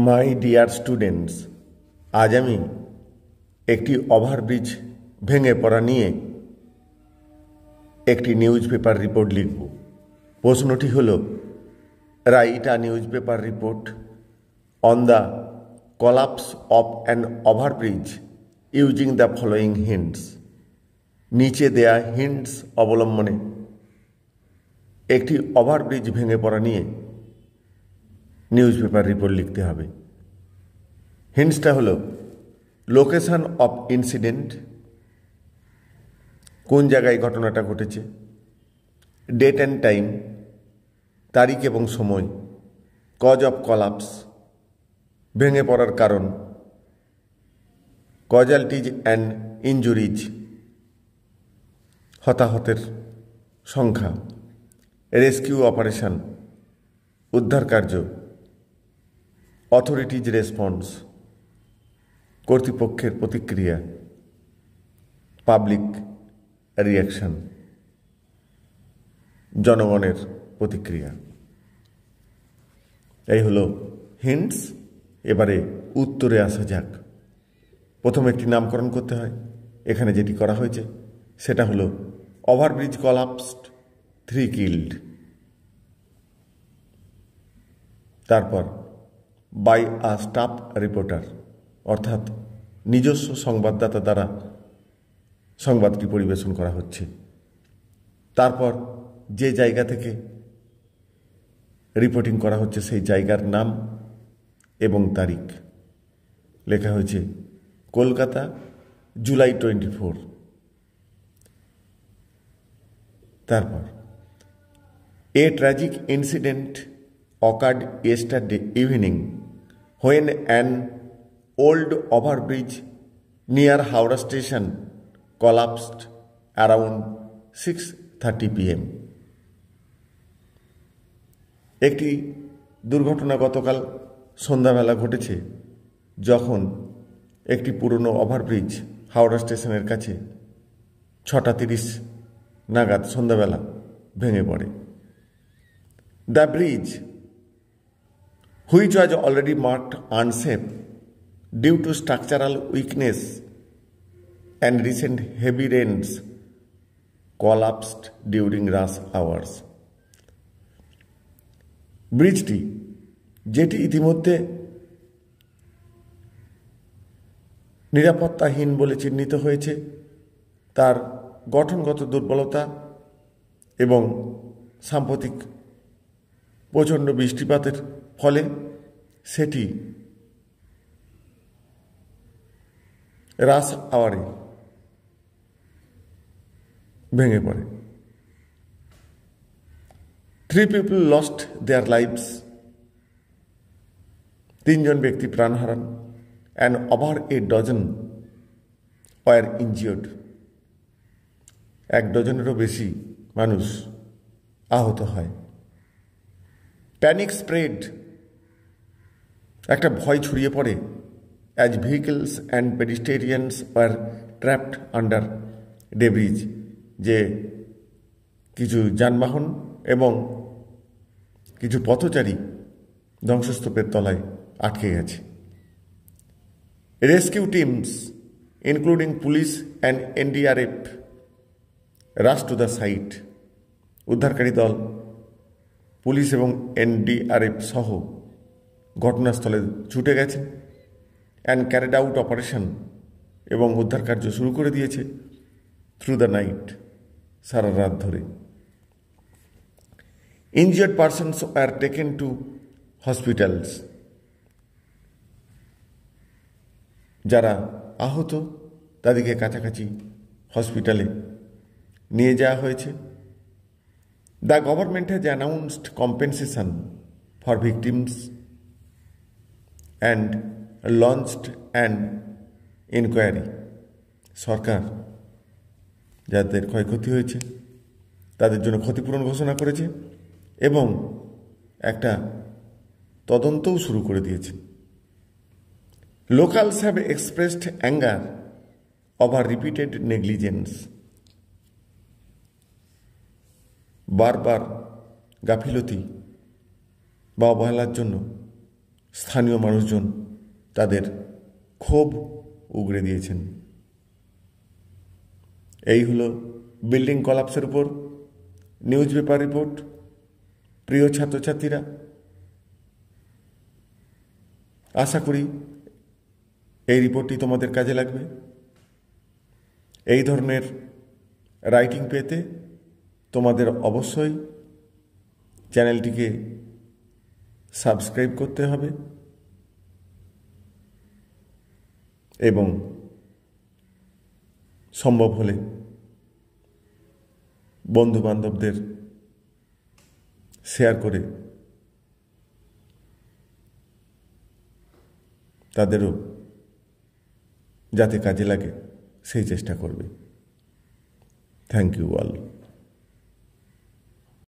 My dear students, আজ আমি একটি ওভারব্রিজ ভেঙে পড়া নিয়ে একটি নিউজ পেপার রিপোর্ট লিখব। প্রশ্নটি হল, write a news paper report on the collapse of an overbridge using the following hints. নিচে দেয়া হিন্টস অবলম্বনে একটি ওভারব্রিজ ভেঙে পড়া নিয়ে নিউজ পেপার রিপোর্ট লিখতে হবে। হিন্টসটা হলো লোকেশন অফ ইনসিডেন্ট, কোন জায়গায় ঘটনাটা ঘটেছে, ডেট অ্যান্ড টাইম, তারিখ এবং সময়, কজ অফ কলাপস, ভেঙে পড়ার কারণ, কজালিটিজ অ্যান্ড ইনজুরিজ, হতাহতের সংখ্যা, রেস্কিউ অপারেশন, উদ্ধার কার্য, অথরিটিজ রেসপন্স, কর্তৃপক্ষের প্রতিক্রিয়া, পাবলিক রিয়াকশন, জনগণের প্রতিক্রিয়া। এই হলো হিন্টস। এবারে উত্তরে আসা যাক। প্রথমে একটি নামকরণ করতে হয়। এখানে যেটি করা হয়েছে সেটা হলো ওভারব্রিজ কলাপসড, 3 কিল্ড। তারপর বাই আ স্টাফ রিপোর্টার, অর্থাৎ নিজস্ব সংবাদদাতা দ্বারা সংবাদটি পরিবেশন করা হচ্ছে। তারপর যে জায়গা থেকে রিপোর্টিং করা হচ্ছে সেই জায়গার নাম এবং তারিখ লেখা হয়েছে কলকাতা, জুলাই 24। তারপর a tragic incident occurred yesterday evening when an old overbridge near Howrah station collapsed around 6:30 p.m. একটি দুর্ঘটনা গতকাল সন্ধ্যাবেলা ঘটেছে, যখন একটি পুরনো ওভারব্রিজ হাওড়া স্টেশনের কাছে 6:30 নাগাদ সন্ধ্যাবেলা ভেঙে পড়ে। The bridge, which was already marked unsafe due to structural weakness and recent heavy rains, collapsed during rush hours. ব্রিজটি, যেটি ইতিমধ্যে নিরাপত্তাহীন বলে চিহ্নিত হয়েছে, তার গঠনগত দুর্বলতা এবং সাম্প্রতিক প্রচণ্ড বৃষ্টিপাতের ফলে সেটি রাশ আওয়ারে ভেঙে পড়ে। 3 people lost their lives, 3 ব্যক্তি প্রাণ হারান, and over a dozen were injured, 1 ডজনেরও বেশি মানুষ আহত হয়। প্যানিক স্প্রেড, একটা ভয় ছড়িয়ে পড়ে, as vehicles and pedestrians were trapped under debris, যে কিছু যানবাহন এবং কিছু পথচারী ধ্বংসস্তূপের তলায় আটকে গেছে। Rescue teams including police and NDRF rush to the site, উদ্ধারকারী দল, পুলিশ এবং NDRF সহ ঘটনাস্থলে ছুটে গেছে, অ্যান্ড ক্যারিড আউট অপারেশন, এবং উদ্ধার কার্য শুরু করে দিয়েছে থ্রু দ্য নাইট, সারা রাত ধরে। Injured persons are taken to hospitals, যারা আহত তাদেরকে কাছাকাছি হসপিটালে নিয়ে যাওয়া হয়েছে। The government has announced compensation for victims and launched an inquiry. সরকার যাদের ক্ষয়ক্ষতি হয়েছে তাদের জন্য ক্ষতিপূরণ ঘোষণা করেছে এবং একটা তদন্তও শুরু করে দিয়েছে। Locals have expressed anger over repeated negligence. বারবার গাফিলতি বা অবহেলার জন্য স্থানীয় মানুষজন তাদের ক্ষোভ উগরে দিয়েছেন। এই হলো বিল্ডিং কলাপসের উপর নিউজ পেপার রিপোর্ট। প্রিয় ছাত্রছাত্রীরা, আশা করি এই রিপোর্টটি তোমাদের কাজে লাগবে। এই ধরনের রাইটিং পেতে তোমাদের অবশ্যই চ্যানেলটিকে সাবস্ক্রাইব করতে হবে এবং সম্ভব হলে বন্ধুবান্ধবদের শেয়ার করে তাদেরও যাতে কাজে লাগে সেই চেষ্টা করবে। Thank you all.